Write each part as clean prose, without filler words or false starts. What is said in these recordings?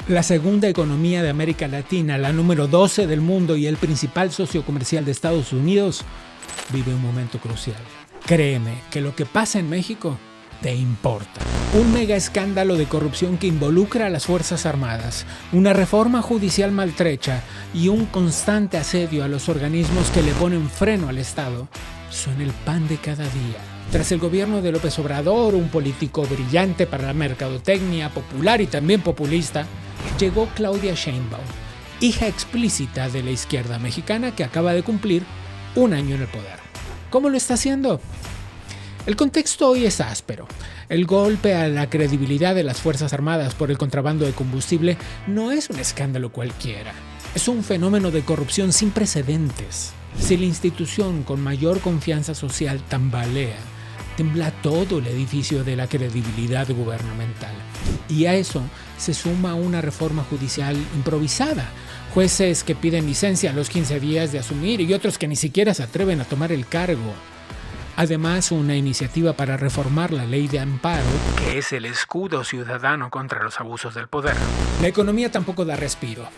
La segunda economía de América Latina, la número 12 del mundo y el principal socio comercial de Estados Unidos, vive un momento crucial. Créeme que lo que pasa en México te importa. Un mega escándalo de corrupción que involucra a las Fuerzas Armadas, una reforma judicial maltrecha y un constante asedio a los organismos que le ponen freno al Estado son el pan de cada día. Tras el gobierno de López Obrador, un político brillante para la mercadotecnia, popular y también populista, llegó Claudia Sheinbaum, hija explícita de la izquierda mexicana que acaba de cumplir un año en el poder. ¿Cómo lo está haciendo? El contexto hoy es áspero. El golpe a la credibilidad de las Fuerzas Armadas por el contrabando de combustible no es un escándalo cualquiera. Es un fenómeno de corrupción sin precedentes. Si la institución con mayor confianza social tambalea, tembla todo el edificio de la credibilidad gubernamental. Y a eso se suma una reforma judicial improvisada. Jueces que piden licencia a los 15 días de asumir y otros que ni siquiera se atreven a tomar el cargo. Además, una iniciativa para reformar la ley de amparo, que es el escudo ciudadano contra los abusos del poder. La economía tampoco da respiro.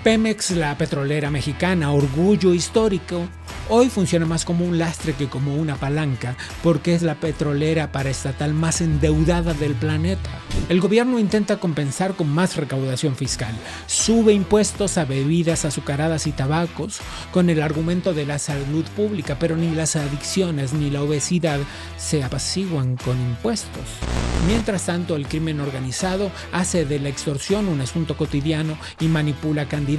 Pemex, la petrolera mexicana, orgullo histórico, hoy funciona más como un lastre que como una palanca, porque es la petrolera paraestatal más endeudada del planeta. El gobierno intenta compensar con más recaudación fiscal. Sube impuestos a bebidas azucaradas y tabacos, con el argumento de la salud pública, pero ni las adicciones ni la obesidad se apaciguan con impuestos. Mientras tanto, el crimen organizado hace de la extorsión un asunto cotidiano y manipula candidatos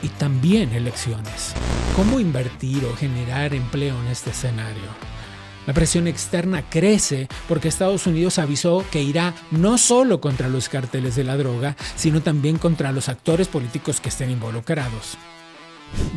y también elecciones. ¿Cómo invertir o generar empleo en este escenario? La presión externa crece porque Estados Unidos avisó que irá no solo contra los cárteles de la droga, sino también contra los actores políticos que estén involucrados.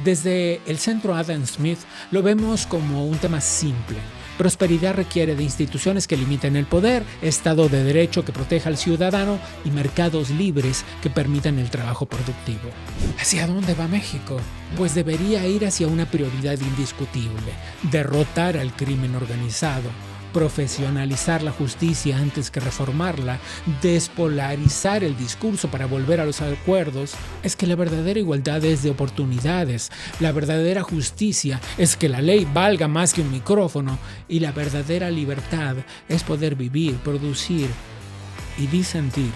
Desde el Centro Adam Smith lo vemos como un tema simple. Prosperidad requiere de instituciones que limiten el poder, Estado de Derecho que proteja al ciudadano y mercados libres que permitan el trabajo productivo. ¿Hacia dónde va México? Pues debería ir hacia una prioridad indiscutible: derrotar al crimen organizado, profesionalizar la justicia antes que reformarla, despolarizar el discurso para volver a los acuerdos. Es que la verdadera igualdad es de oportunidades, la verdadera justicia es que la ley valga más que un micrófono y la verdadera libertad es poder vivir, producir y disentir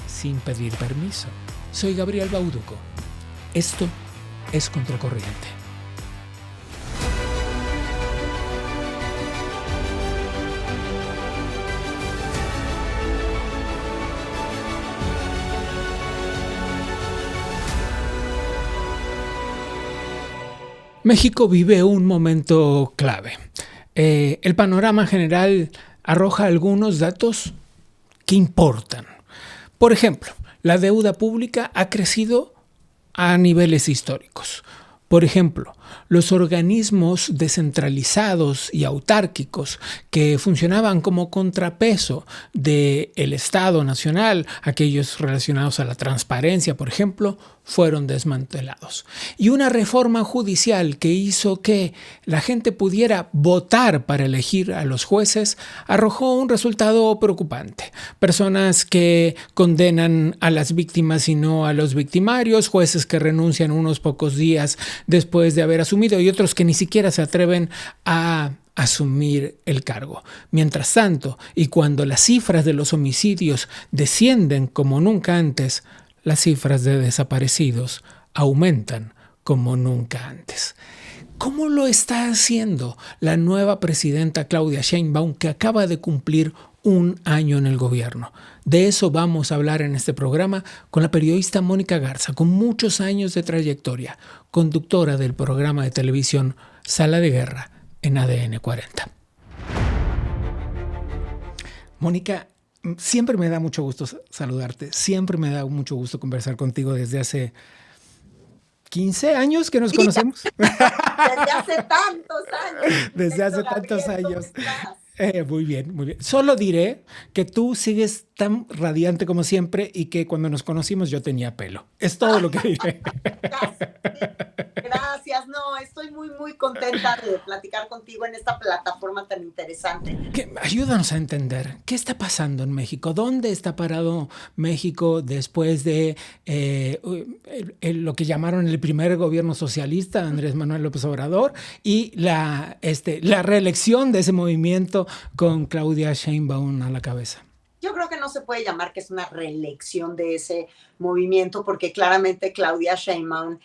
sin pedir permiso. Soy Gabriel Bauduco. Esto es Contracorriente. México vive un momento clave. El panorama general arroja algunos datos que importan. Por ejemplo, la deuda pública ha crecido a niveles históricos. Por ejemplo, los organismos descentralizados y autárquicos que funcionaban como contrapeso del Estado nacional, aquellos relacionados a la transparencia, por ejemplo, fueron desmantelados. Y una reforma judicial que hizo que la gente pudiera votar para elegir a los jueces arrojó un resultado preocupante. Personas que condenan a las víctimas y no a los victimarios, jueces que renuncian unos pocos días después de haber asumido y otros que ni siquiera se atreven a asumir el cargo. Mientras tanto, y cuando las cifras de los homicidios descienden como nunca antes, las cifras de desaparecidos aumentan como nunca antes. ¿Cómo lo está haciendo la nueva presidenta Claudia Sheinbaum, que acaba de cumplir un año en el gobierno? De eso vamos a hablar en este programa con la periodista Mónica Garza, con muchos años de trayectoria, conductora del programa de televisión Sala de Guerra en ADN 40. Mónica, siempre me da mucho gusto saludarte, siempre me da mucho gusto conversar contigo desde hace 15 años que nos conocemos. Desde hace tantos años. Desde hace tantos años. Muy bien, muy bien. Solo diré que tú sigues tan radiante como siempre y que cuando nos conocimos yo tenía pelo. Es todo lo que diré. Gracias. No, no, estoy muy, muy contenta de platicar contigo en esta plataforma tan interesante. Ayúdanos a entender, ¿qué está pasando en México? ¿Dónde está parado México después de lo que llamaron el primer gobierno socialista, Andrés Manuel López Obrador, y la reelección de ese movimiento con Claudia Sheinbaum a la cabeza? Yo creo que no se puede llamar que es una reelección de ese movimiento, porque claramente Claudia Sheinbaum,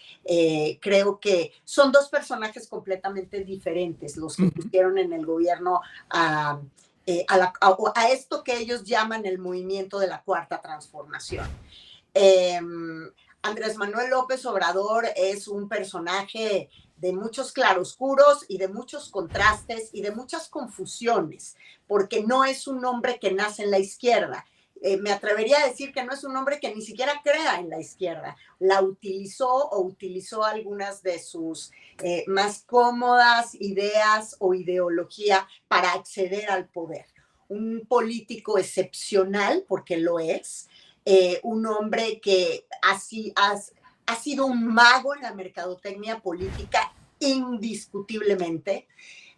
creo que son dos personajes completamente diferentes los que pusieron en el gobierno a esto que ellos llaman el movimiento de la Cuarta Transformación. Andrés Manuel López Obrador es un personaje de muchos claroscuros y de muchos contrastes y de muchas confusiones, porque no es un hombre que nace en la izquierda. Me atrevería a decir que no es un hombre que ni siquiera crea en la izquierda. La utilizó algunas de sus más cómodas ideas o ideología para acceder al poder. Un político excepcional, porque lo es, un hombre que ha sido un mago en la mercadotecnia política indiscutiblemente,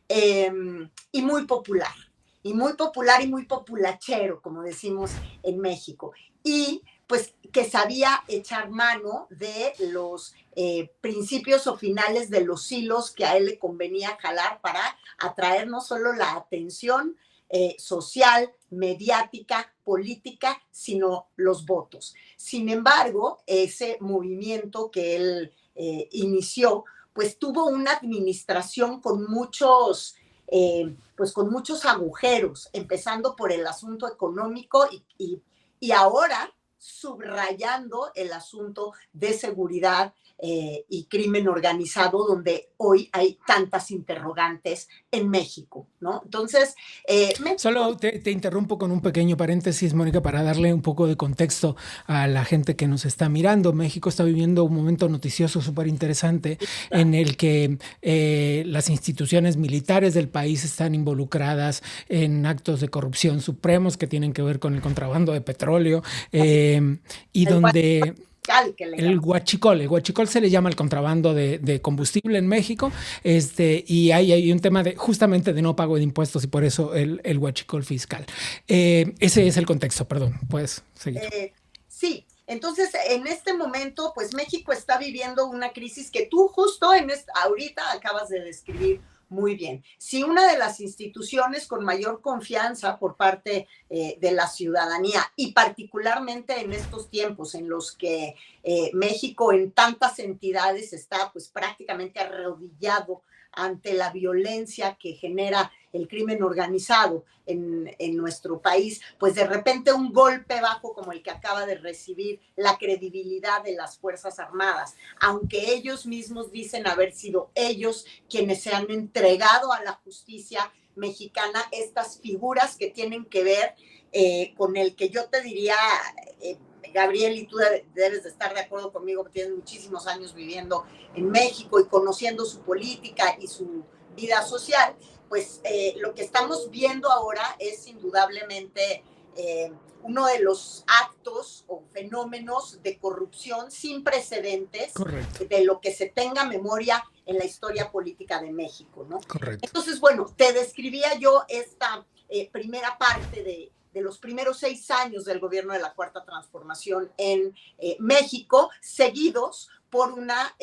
y muy popular y muy populachero, como decimos en México, y pues que sabía echar mano de los principios o finales de los hilos que a él le convenía jalar para atraer no solo la atención social, mediática, política, sino los votos. Sin embargo, ese movimiento que él inició, pues tuvo una administración con muchos agujeros, empezando por el asunto económico y ahora subrayando el asunto de seguridad y crimen organizado, donde hoy hay tantas interrogantes en México, ¿no? Entonces, Solo te interrumpo con un pequeño paréntesis, Mónica, para darle un poco de contexto a la gente que nos está mirando. México está viviendo un momento noticioso súper interesante en el que las instituciones militares del país están involucradas en actos de corrupción supremos que tienen que ver con el contrabando de petróleo, y donde... El huachicol se le llama el contrabando de combustible en México, y hay un tema justamente de no pago de impuestos y por eso el huachicol fiscal. Ese es el contexto, perdón, puedes seguir. Sí, entonces en este momento pues México está viviendo una crisis que tú justo ahorita acabas de describir muy bien. Si una de las instituciones con mayor confianza por parte de la ciudadanía, y particularmente en estos tiempos en los que México en tantas entidades está pues prácticamente arrodillado ante la violencia que genera el crimen organizado en nuestro país, pues de repente un golpe bajo como el que acaba de recibir la credibilidad de las Fuerzas Armadas, aunque ellos mismos dicen haber sido ellos quienes se han entregado a la justicia mexicana estas figuras que tienen que ver con el que yo te diría, Gabriel, y tú debes de estar de acuerdo conmigo, que tienes muchísimos años viviendo en México y conociendo su política y su vida social, pues lo que estamos viendo ahora es indudablemente uno de los actos o fenómenos de corrupción sin precedentes. Correcto. De lo que se tenga memoria en la historia política de México, ¿no? Correcto. Entonces, bueno, te describía yo esta primera parte de los primeros 6 años del gobierno de la Cuarta Transformación en México, seguidos por una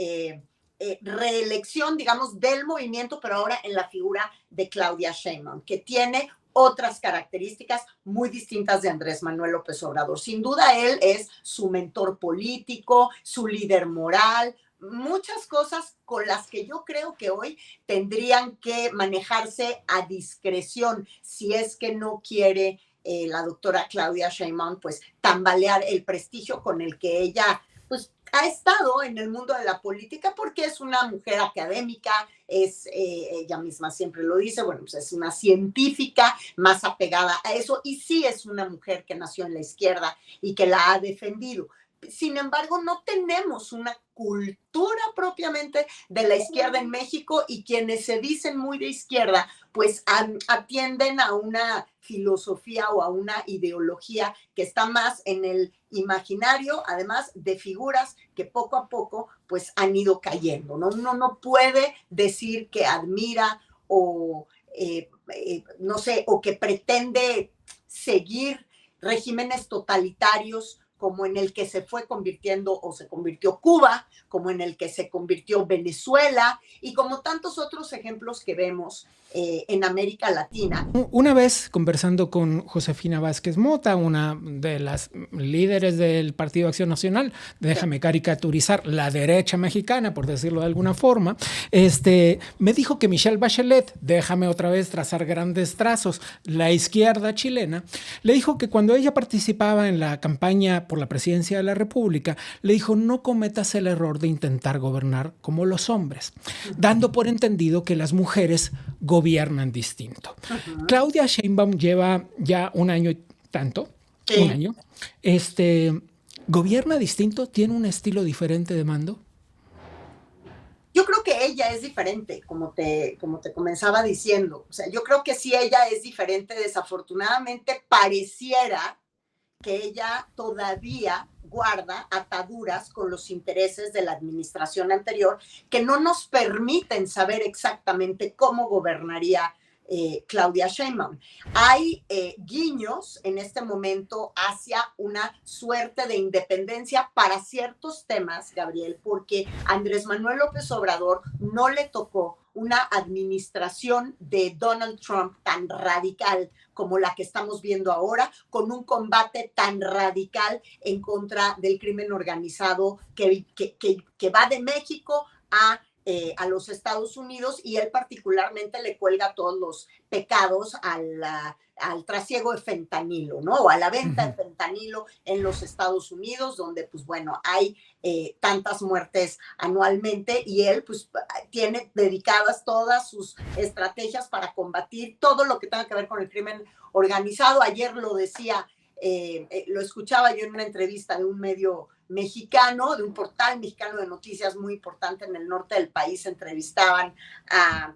reelección, digamos, del movimiento, pero ahora en la figura de Claudia Sheinbaum, que tiene otras características muy distintas de Andrés Manuel López Obrador. Sin duda, él es su mentor político, su líder moral, muchas cosas con las que yo creo que hoy tendrían que manejarse a discreción si es que no quiere la doctora Claudia Sheinbaum pues tambalear el prestigio con el que ella pues ha estado en el mundo de la política, porque es una mujer académica, ella misma siempre lo dice, bueno, pues es una científica más apegada a eso, y sí es una mujer que nació en la izquierda y que la ha defendido, Sin embargo, no tenemos una cultura propiamente de la izquierda en México, y quienes se dicen muy de izquierda, pues atienden a una filosofía o a una ideología que está más en el imaginario, además de figuras que poco a poco pues han ido cayendo, ¿no? Uno no puede decir que admira o no sé, o que pretende seguir regímenes totalitarios como en el que se fue convirtiendo o se convirtió Cuba, como en el que se convirtió Venezuela, y como tantos otros ejemplos que vemos en América Latina. Una vez conversando con Josefina Vázquez Mota, una de las líderes del Partido Acción Nacional, déjame caricaturizar la derecha mexicana, por decirlo de alguna forma, me dijo que Michelle Bachelet, déjame otra vez trazar grandes trazos, la izquierda chilena, le dijo que cuando ella participaba en la campaña por la presidencia de la República, le dijo: no cometas el error de intentar gobernar como los hombres, dando por entendido que las mujeres gobiernan distinto. Claudia Sheinbaum lleva ya un año y tanto, un año, gobierna distinto, tiene un estilo diferente de mando. Yo creo que ella es diferente, como te comenzaba diciendo. O sea, yo creo que sí, ella es diferente. Desafortunadamente, pareciera que ella todavía guarda ataduras con los intereses de la administración anterior que no nos permiten saber exactamente cómo gobernaría Claudia Sheinbaum. Hay guiños en este momento hacia una suerte de independencia para ciertos temas, Gabriel, porque Andrés Manuel López Obrador no le tocó una administración de Donald Trump tan radical como la que estamos viendo ahora, con un combate tan radical en contra del crimen organizado que va de México a los Estados Unidos, y él particularmente le cuelga todos los pecados al trasiego de fentanilo, ¿no? O a la venta de fentanilo en los Estados Unidos, donde, pues bueno, hay tantas muertes anualmente, y él, pues, tiene dedicadas todas sus estrategias para combatir todo lo que tenga que ver con el crimen organizado. Ayer lo decía, lo escuchaba yo en una entrevista de un medio mexicano, de un portal mexicano de noticias muy importante en el norte del país. Entrevistaban a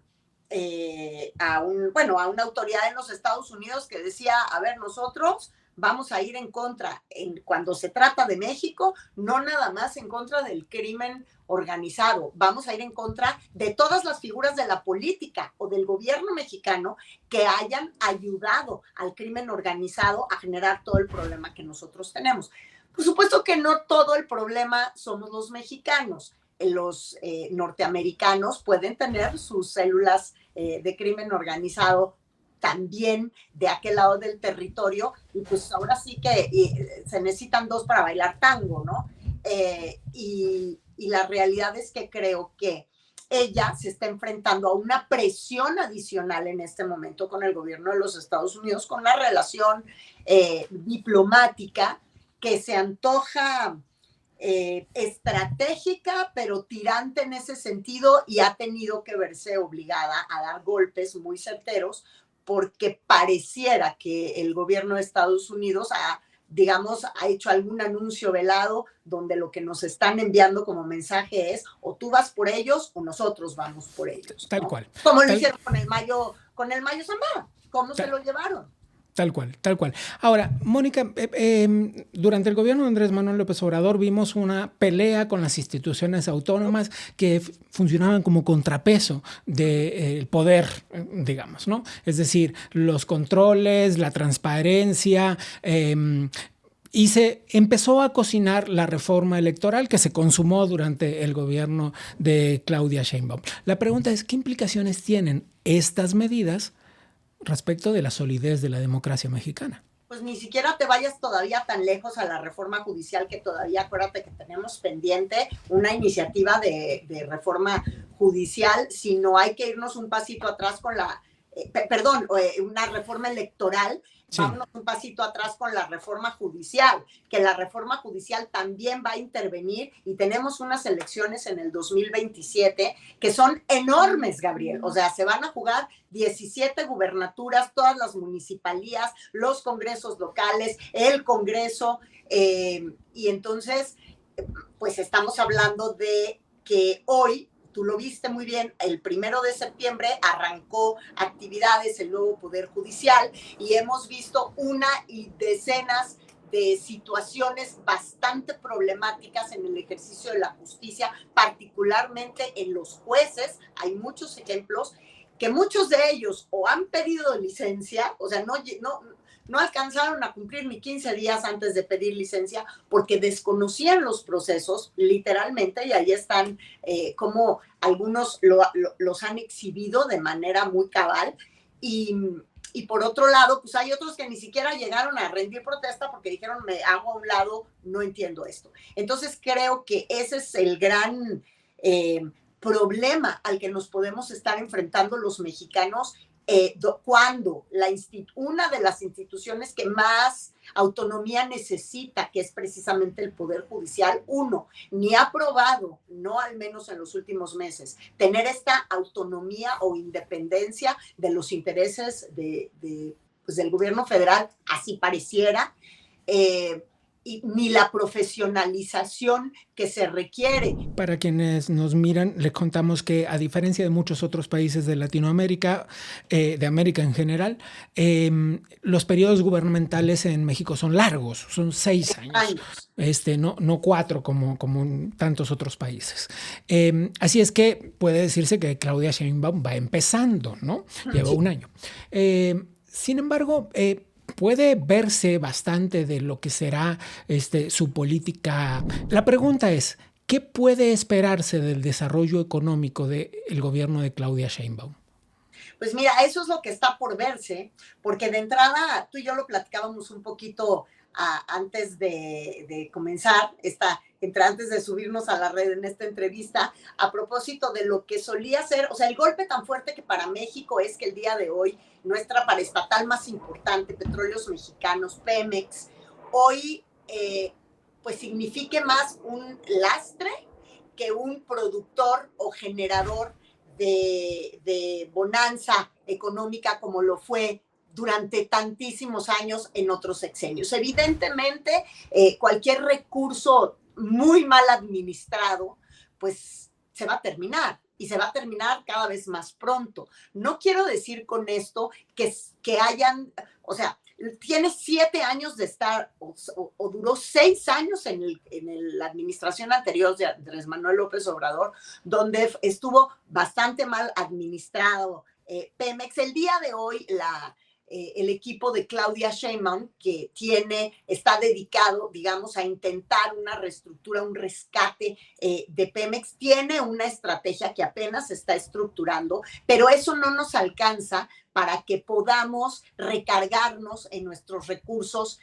una autoridad en los Estados Unidos que decía: a ver, nosotros vamos a ir en contra, cuando se trata de México, no nada más en contra del crimen organizado, vamos a ir en contra de todas las figuras de la política o del gobierno mexicano que hayan ayudado al crimen organizado a generar todo el problema que nosotros tenemos. Por supuesto que no todo el problema somos los mexicanos. Los norteamericanos pueden tener sus células de crimen organizado también de aquel lado del territorio, y pues ahora sí que se necesitan dos para bailar tango, ¿no? Y la realidad es que creo que ella se está enfrentando a una presión adicional en este momento con el gobierno de los Estados Unidos, con una relación diplomática que se antoja estratégica, pero tirante en ese sentido, y ha tenido que verse obligada a dar golpes muy certeros, porque pareciera que el gobierno de Estados Unidos ha hecho algún anuncio velado donde lo que nos están enviando como mensaje es: o tú vas por ellos o nosotros vamos por ellos, ¿no? Tal cual. Como lo hicieron con el Mayo Zambada, ¿cómo se lo llevaron? Tal cual, tal cual. Ahora, Mónica, durante el gobierno de Andrés Manuel López Obrador vimos una pelea con las instituciones autónomas que funcionaban como contrapeso del poder, digamos, ¿no? Es decir, los controles, la transparencia, y se empezó a cocinar la reforma electoral que se consumó durante el gobierno de Claudia Sheinbaum. La pregunta es: ¿qué implicaciones tienen estas medidas respecto de la solidez de la democracia mexicana? Pues ni siquiera te vayas todavía tan lejos a la reforma judicial, que todavía, acuérdate que tenemos pendiente una iniciativa de reforma judicial, sino hay que irnos un pasito atrás con una reforma electoral, Sí. Vámonos un pasito atrás con la reforma judicial, que la reforma judicial también va a intervenir y tenemos unas elecciones en el 2027 que son enormes, Gabriel. O sea, se van a jugar 17 gubernaturas, todas las municipalías, los congresos locales, el Congreso, y entonces, pues estamos hablando de que hoy, tú lo viste muy bien, el 1 de septiembre arrancó actividades el nuevo Poder Judicial y hemos visto una y decenas de situaciones bastante problemáticas en el ejercicio de la justicia, particularmente en los jueces. Hay muchos ejemplos que muchos de ellos o han pedido licencia, o sea, no alcanzaron a cumplir ni 15 días antes de pedir licencia porque desconocían los procesos, literalmente, y ahí están como algunos los han exhibido de manera muy cabal. Y por otro lado, pues hay otros que ni siquiera llegaron a rendir protesta porque dijeron, me hago a un lado, no entiendo esto. Entonces creo que ese es el gran problema al que nos podemos estar enfrentando los mexicanos cuando una de las instituciones que más autonomía necesita, que es precisamente el Poder Judicial, ni ha probado, no al menos en los últimos meses, tener esta autonomía o independencia de los intereses pues del gobierno federal, así pareciera, y ni la profesionalización que se requiere. Para quienes nos miran, les contamos que a diferencia de muchos otros países de Latinoamérica, de América en general, los periodos gubernamentales en México son largos, son 6 años. No 4 como en tantos otros países. Así es que puede decirse que Claudia Sheinbaum va empezando, ¿no? Lleva un año. Sin embargo, puede verse bastante de lo que será su política. La pregunta es, ¿qué puede esperarse del desarrollo económico del gobierno de Claudia Sheinbaum? Pues mira, eso es lo que está por verse, porque de entrada tú y yo lo platicábamos un poquito antes de comenzar antes de subirnos a la red en esta entrevista, a propósito de lo que solía ser, o sea, el golpe tan fuerte que para México es que el día de hoy nuestra paraestatal más importante, Petróleos Mexicanos, Pemex, hoy pues signifique más un lastre que un productor o generador de bonanza económica como lo fue durante tantísimos años en otros sexenios. Evidentemente, cualquier recurso muy mal administrado, pues se va a terminar y se va a terminar cada vez más pronto. No quiero decir con esto que hayan, o sea, tiene 7 años de estar, o duró 6 años en la administración anterior de Andrés Manuel López Obrador, donde estuvo bastante mal administrado Pemex. El día de hoy, el equipo de Claudia Sheinbaum, que está dedicado, digamos, a intentar una reestructura, un rescate de Pemex, tiene una estrategia que apenas se está estructurando, pero eso no nos alcanza para que podamos recargarnos en nuestros recursos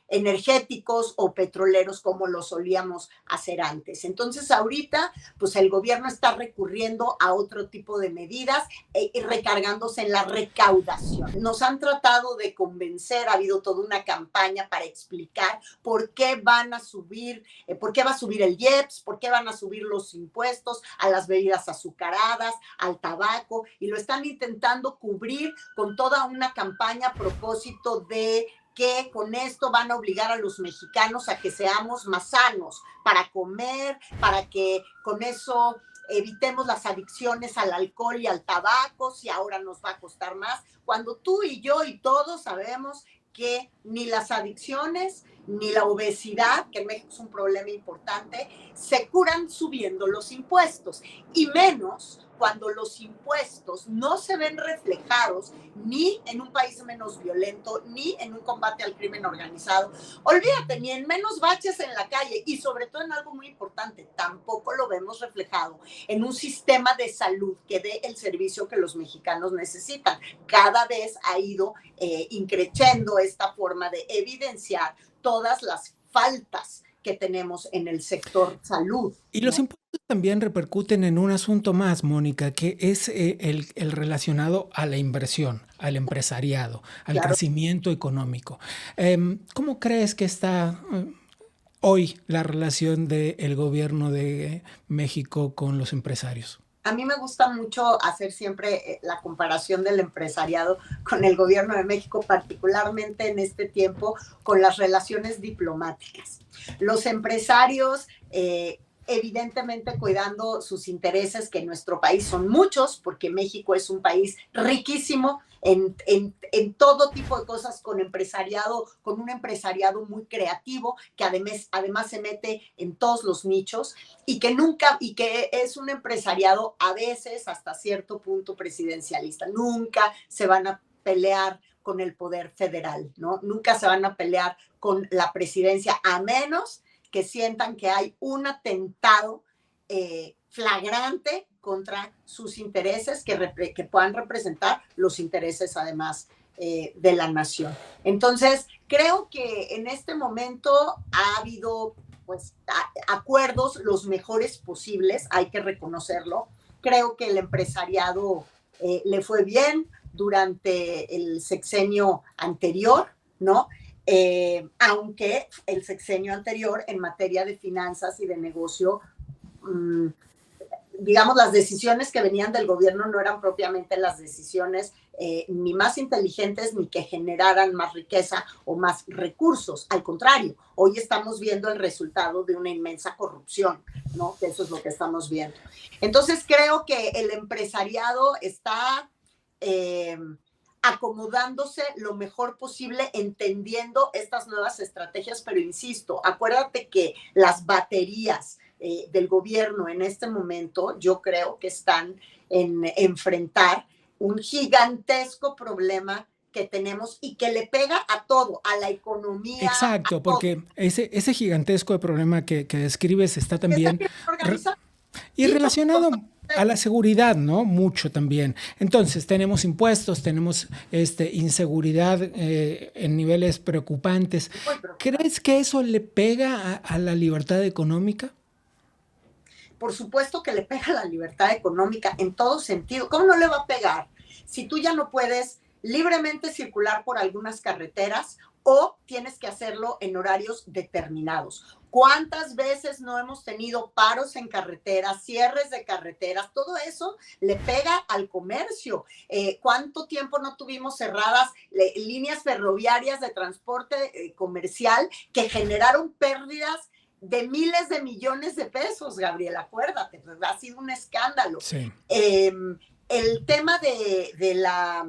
energéticos o petroleros como lo solíamos hacer antes. Entonces, ahorita, pues el gobierno está recurriendo a otro tipo de medidas y recargándose en la recaudación. Nos han tratado de convencer, ha habido toda una campaña para explicar por qué va a subir el IEPS, por qué van a subir los impuestos a las bebidas azucaradas, al tabaco, y lo están intentando cubrir con toda una campaña a propósito de que con esto van a obligar a los mexicanos a que seamos más sanos para comer, para que con eso evitemos las adicciones al alcohol y al tabaco, si ahora nos va a costar más, cuando tú y yo y todos sabemos que ni las adicciones ni la obesidad, que en México es un problema importante, se curan subiendo los impuestos, y menos cuando los impuestos no se ven reflejados ni en un país menos violento, ni en un combate al crimen organizado. Olvídate, ni en menos baches en la calle, y sobre todo en algo muy importante, tampoco lo vemos reflejado en un sistema de salud que dé el servicio que los mexicanos necesitan. Cada vez ha ido increciendo esta forma de evidenciar todas las faltas que tenemos en el sector salud. Y los impuestos también repercuten en un asunto más, Mónica, que es el relacionado a la inversión, al empresariado, al Claro. crecimiento económico. ¿Cómo crees que está hoy la relación del gobierno de México con los empresarios? A mí me gusta mucho hacer siempre la comparación del empresariado con el gobierno de México, particularmente en este tiempo con las relaciones diplomáticas. Los empresarios, evidentemente cuidando sus intereses, que en nuestro país son muchos, porque México es un país riquísimo en todo tipo de cosas, con empresariado, con un empresariado muy creativo, que además se mete en todos los nichos y que es un empresariado a veces hasta cierto punto presidencialista. Nunca se van a pelear con el poder federal, ¿no? Nunca se van a pelear con la presidencia, a menos que sientan que hay un atentado flagrante contra sus intereses que puedan representar los intereses además de la nación. Entonces, creo que en este momento ha habido pues acuerdos los mejores posibles, hay que reconocerlo. Creo que el empresariado le fue bien durante el sexenio anterior, ¿no? Aunque el sexenio anterior en materia de finanzas y de negocio, digamos, las decisiones que venían del gobierno no eran propiamente las decisiones ni más inteligentes ni que generaran más riqueza o más recursos. Al contrario, hoy estamos viendo el resultado de una inmensa corrupción, ¿no? Eso es lo que estamos viendo. Entonces creo que el empresariado está acomodándose lo mejor posible, entendiendo estas nuevas estrategias, pero insisto, acuérdate que las baterías del gobierno en este momento, yo creo que están en enfrentar un gigantesco problema que tenemos y que le pega a todo, a la economía, Exacto, a todo. porque ese gigantesco problema que describes está también y relacionado a la seguridad, ¿no? Mucho también. Entonces, tenemos impuestos, tenemos inseguridad en niveles preocupantes. ¿Crees que eso le pega a la libertad económica? Por supuesto que le pega a la libertad económica en todo sentido. ¿Cómo no le va a pegar? Si tú ya no puedes libremente circular por algunas carreteras o tienes que hacerlo en horarios determinados. ¿Cuántas veces no hemos tenido paros en carreteras, cierres de carreteras? Todo eso le pega al comercio. ¿Cuánto tiempo no tuvimos cerradas líneas ferroviarias de transporte comercial que generaron pérdidas de miles de millones de pesos, Gabriela? Acuérdate, pues ha sido un escándalo. Sí. El tema de la...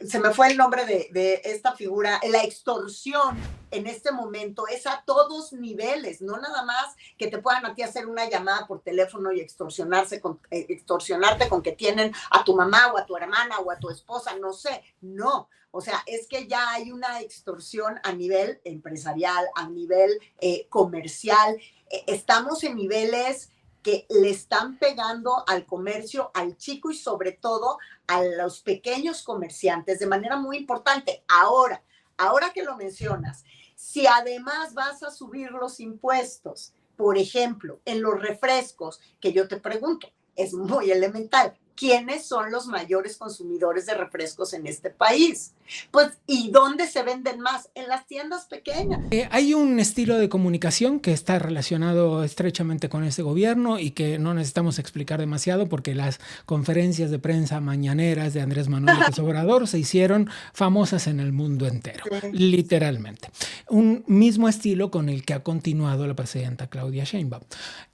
se me fue el nombre de esta figura, la extorsión en este momento es a todos niveles, no nada más que te puedan a ti hacer una llamada por teléfono y extorsionarte con que tienen a tu mamá o a tu hermana o a tu esposa, no sé, no. O sea, es que ya hay una extorsión a nivel empresarial, a nivel comercial. Estamos en niveles que le están pegando al comercio, al chico y sobre todo a los pequeños comerciantes de manera muy importante. Ahora que lo mencionas, si además vas a subir los impuestos, por ejemplo, en los refrescos, que yo te pregunto, es muy elemental, ¿quiénes son los mayores consumidores de refrescos en este país? Pues, ¿y dónde se venden más? En las tiendas pequeñas. Hay un estilo de comunicación que está relacionado estrechamente con este gobierno y que no necesitamos explicar demasiado porque las conferencias de prensa mañaneras de Andrés Manuel López Obrador se hicieron famosas en el mundo entero, literalmente. Un mismo estilo con el que ha continuado la presidenta Claudia Sheinbaum.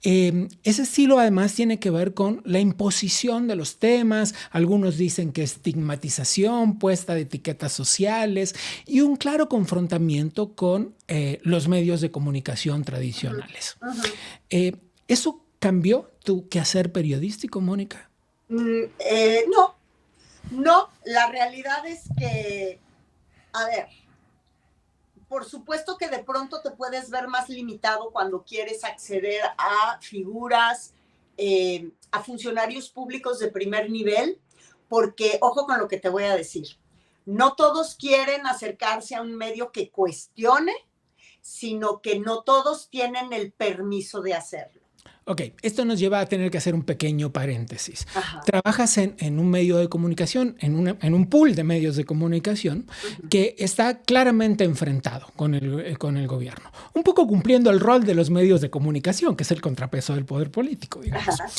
Ese estilo además tiene que ver con la imposición de los temas, algunos dicen que estigmatización, puesta de etiquetas sociales y un claro confrontamiento con los medios de comunicación tradicionales. ¿Eso cambió tu quehacer periodístico, Mónica? No, la realidad es que, a ver, por supuesto que de pronto te puedes ver más limitado cuando quieres acceder a figuras, a funcionarios públicos de primer nivel, porque, ojo con lo que te voy a decir, no todos quieren acercarse a un medio que cuestione, sino que no todos tienen el permiso de hacerlo. Ok, esto nos lleva a tener que hacer un pequeño paréntesis. Ajá. Trabajas en un medio de comunicación, en un pool de medios de comunicación que está claramente enfrentado con el gobierno. Un poco cumpliendo el rol de los medios de comunicación, que es el contrapeso del poder político, digamos. Ajá.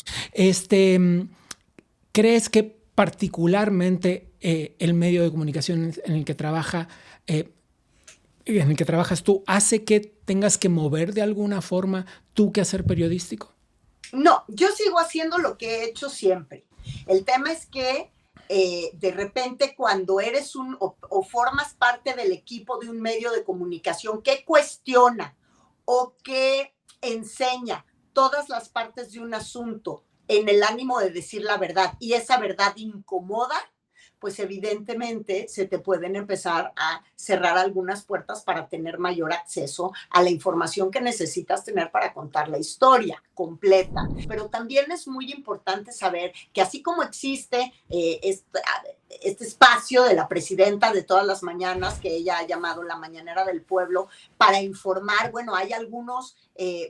¿Crees que particularmente el medio de comunicación en el que trabajas tú hace que tengas que mover de alguna forma tu quehacer periodístico? No, yo sigo haciendo lo que he hecho siempre. El tema es que de repente cuando eres o formas parte del equipo de un medio de comunicación que cuestiona o que enseña todas las partes de un asunto en el ánimo de decir la verdad y esa verdad incomoda, pues evidentemente se te pueden empezar a cerrar algunas puertas para tener mayor acceso a la información que necesitas tener para contar la historia completa. Pero también es muy importante saber que así como existe este espacio de la presidenta de todas las mañanas, que ella ha llamado la mañanera del pueblo, para informar, bueno, hay algunos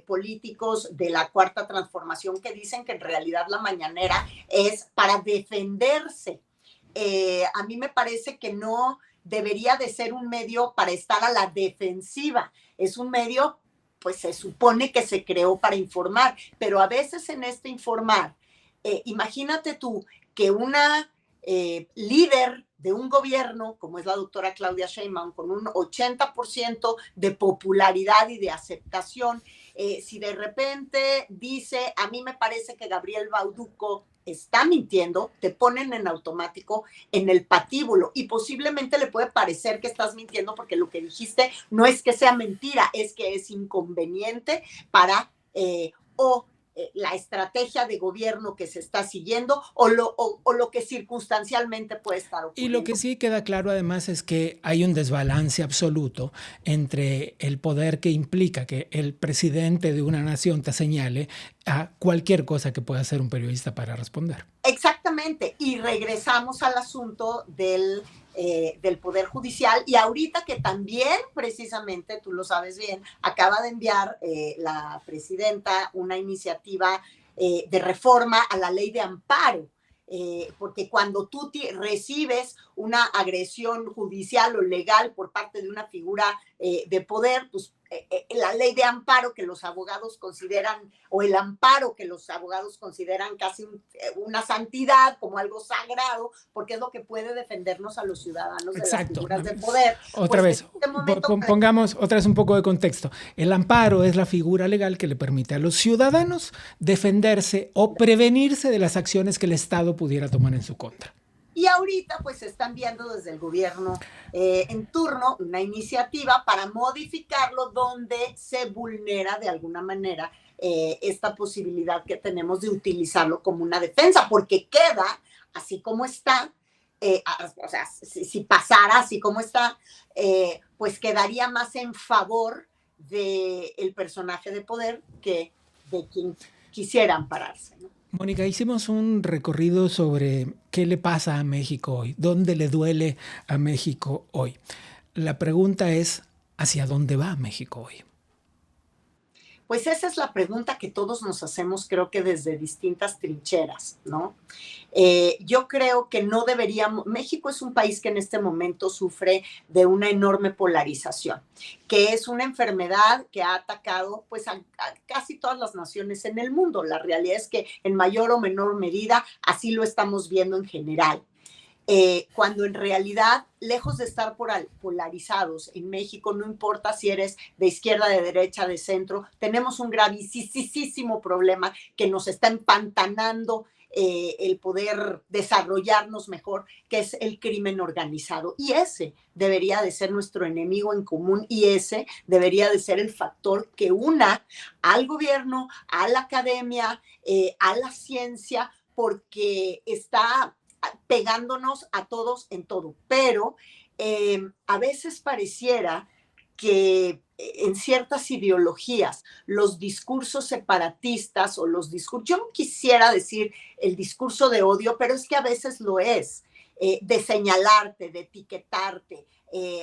políticos de la Cuarta Transformación que dicen que en realidad la mañanera es para defenderse. A mí me parece que no debería de ser un medio para estar a la defensiva. Es un medio, pues se supone que se creó para informar, pero a veces en este informar, imagínate tú que una líder de un gobierno, como es la doctora Claudia Sheinbaum, con un 80% de popularidad y de aceptación, si de repente dice, a mí me parece que Gabriel Bauduco está mintiendo, te ponen en automático en el patíbulo y posiblemente le puede parecer que estás mintiendo porque lo que dijiste no es que sea mentira, es que es inconveniente para la estrategia de gobierno que se está siguiendo o lo que circunstancialmente puede estar Y ocurriendo. lo que sí queda claro además es que hay un desbalance absoluto entre el poder que implica que el presidente de una nación te señale a cualquier cosa que pueda hacer un periodista para responder. Exactamente, y regresamos al asunto del Poder Judicial y ahorita que también precisamente, tú lo sabes bien, acaba de enviar la presidenta una iniciativa de reforma a la ley de amparo. Porque cuando tú recibes una agresión judicial o legal por parte de una figura de poder, pues la ley de amparo que los abogados consideran, o el amparo que los abogados consideran casi una santidad, como algo sagrado, porque es lo que puede defendernos a los ciudadanos de las figuras de poder. Otra vez, pongamos otra vez un poco de contexto. El amparo es la figura legal que le permite a los ciudadanos defenderse o prevenirse de las acciones que el Estado pudiera tomar en su contra. Y ahorita pues están viendo desde el gobierno en turno una iniciativa para modificarlo donde se vulnera de alguna manera esta posibilidad que tenemos de utilizarlo como una defensa, porque queda así como está, o sea, si pasara así como está, pues quedaría más en favor del personaje de poder que de quien quisiera ampararse, ¿no? Mónica, hicimos un recorrido sobre qué le pasa a México hoy, dónde le duele a México hoy. La pregunta es, ¿hacia dónde va México hoy? Pues esa es la pregunta que todos nos hacemos, creo que desde distintas trincheras, ¿no? Yo creo que no deberíamos, México es un país que en este momento sufre de una enorme polarización, que es una enfermedad que ha atacado pues a casi todas las naciones en el mundo. La realidad es que en mayor o menor medida así lo estamos viendo en general. Cuando en realidad, lejos de estar polarizados en México, no importa si eres de izquierda, de derecha, de centro, tenemos un gravísimo problema que nos está empantanando el poder desarrollarnos mejor, que es el crimen organizado. Y ese debería de ser nuestro enemigo en común y ese debería de ser el factor que una al gobierno, a la academia, a la ciencia, porque está pegándonos a todos en todo, pero a veces pareciera que en ciertas ideologías, los discursos separatistas o los discursos, yo no quisiera decir el discurso de odio, pero es que a veces lo es, de señalarte, de etiquetarte.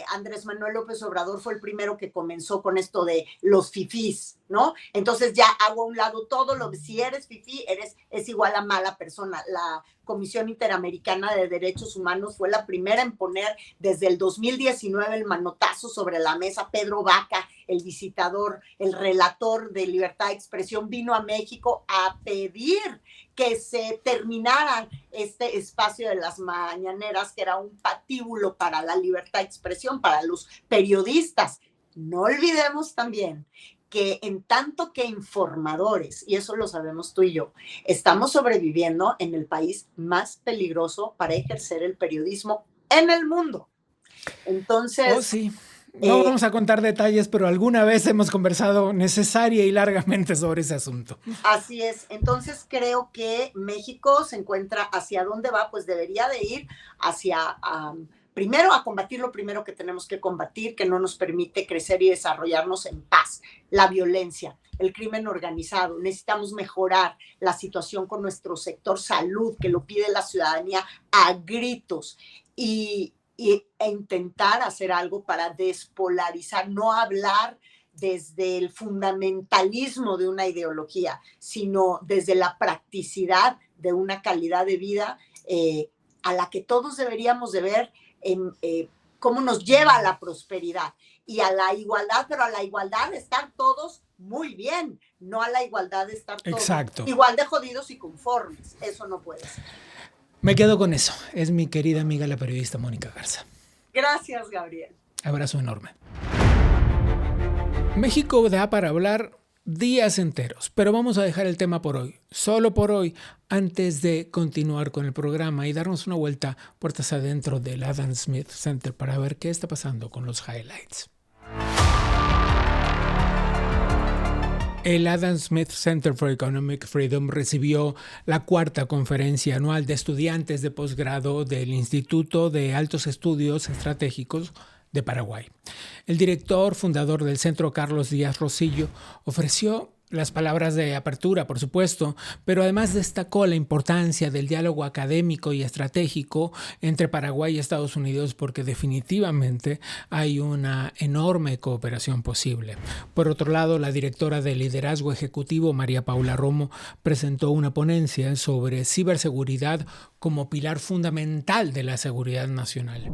Andrés Manuel López Obrador fue el primero que comenzó con esto de los fifís, ¿no? Entonces ya hago a un lado todo lo que si eres fifí, es igual a mala persona. La Comisión Interamericana de Derechos Humanos fue la primera en poner desde el 2019 el manotazo sobre la mesa. Pedro Vaca, el visitador, el relator de libertad de expresión, vino a México a pedir que se terminara este espacio de las mañaneras, que era un patíbulo para la libertad de expresión, para los periodistas. No olvidemos también que en tanto que informadores, y eso lo sabemos tú y yo, estamos sobreviviendo en el país más peligroso para ejercer el periodismo en el mundo. Entonces... Oh, sí. No vamos a contar detalles, pero alguna vez hemos conversado necesaria y largamente sobre ese asunto. Así es. Entonces creo que México se encuentra hacia dónde va, pues debería de ir hacia... primero, a combatir lo primero que tenemos que combatir, que no nos permite crecer y desarrollarnos en paz, la violencia, el crimen organizado. Necesitamos mejorar la situación con nuestro sector salud, que lo pide la ciudadanía a gritos, e intentar hacer algo para despolarizar, no hablar desde el fundamentalismo de una ideología, sino desde la practicidad de una calidad de vida a la que todos deberíamos de ver cómo nos lleva a la prosperidad y a la igualdad, pero a la igualdad de estar todos muy bien, no a la igualdad de estar todos igual de jodidos y conformes. Eso no puede ser. Me quedo con eso. Es mi querida amiga la periodista Mónica Garza. Gracias, Gabriel. Abrazo enorme. México da para hablar días enteros, pero vamos a dejar el tema por hoy, solo por hoy, antes de continuar con el programa y darnos una vuelta puertas adentro del Adam Smith Center para ver qué está pasando con los highlights. El Adam Smith Center for Economic Freedom recibió la 4ª conferencia anual de estudiantes de posgrado del Instituto de Altos Estudios Estratégicos de Paraguay. El director fundador del centro, Carlos Díaz Rosillo, ofreció las palabras de apertura, por supuesto, pero además destacó la importancia del diálogo académico y estratégico entre Paraguay y Estados Unidos porque definitivamente hay una enorme cooperación posible. Por otro lado, la directora de Liderazgo Ejecutivo, María Paula Romo, presentó una ponencia sobre ciberseguridad como pilar fundamental de la seguridad nacional.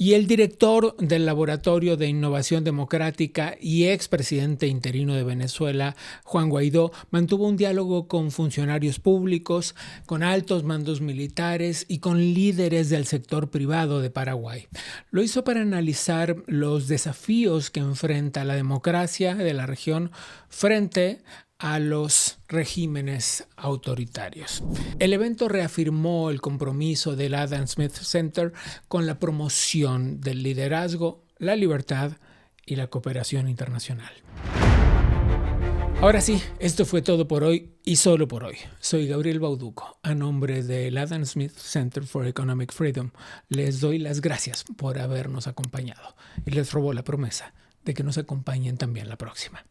Y el director del Laboratorio de Innovación Democrática y expresidente interino de Venezuela, Juan Guaidó, mantuvo un diálogo con funcionarios públicos, con altos mandos militares y con líderes del sector privado de Paraguay. Lo hizo para analizar los desafíos que enfrenta la democracia de la región frente a los regímenes autoritarios. El evento reafirmó el compromiso del Adam Smith Center con la promoción del liderazgo, la libertad y la cooperación internacional. Ahora sí, esto fue todo por hoy y solo por hoy. Soy Gabriel Bauduco. A nombre del Adam Smith Center for Economic Freedom, les doy las gracias por habernos acompañado y les robo la promesa de que nos acompañen también la próxima.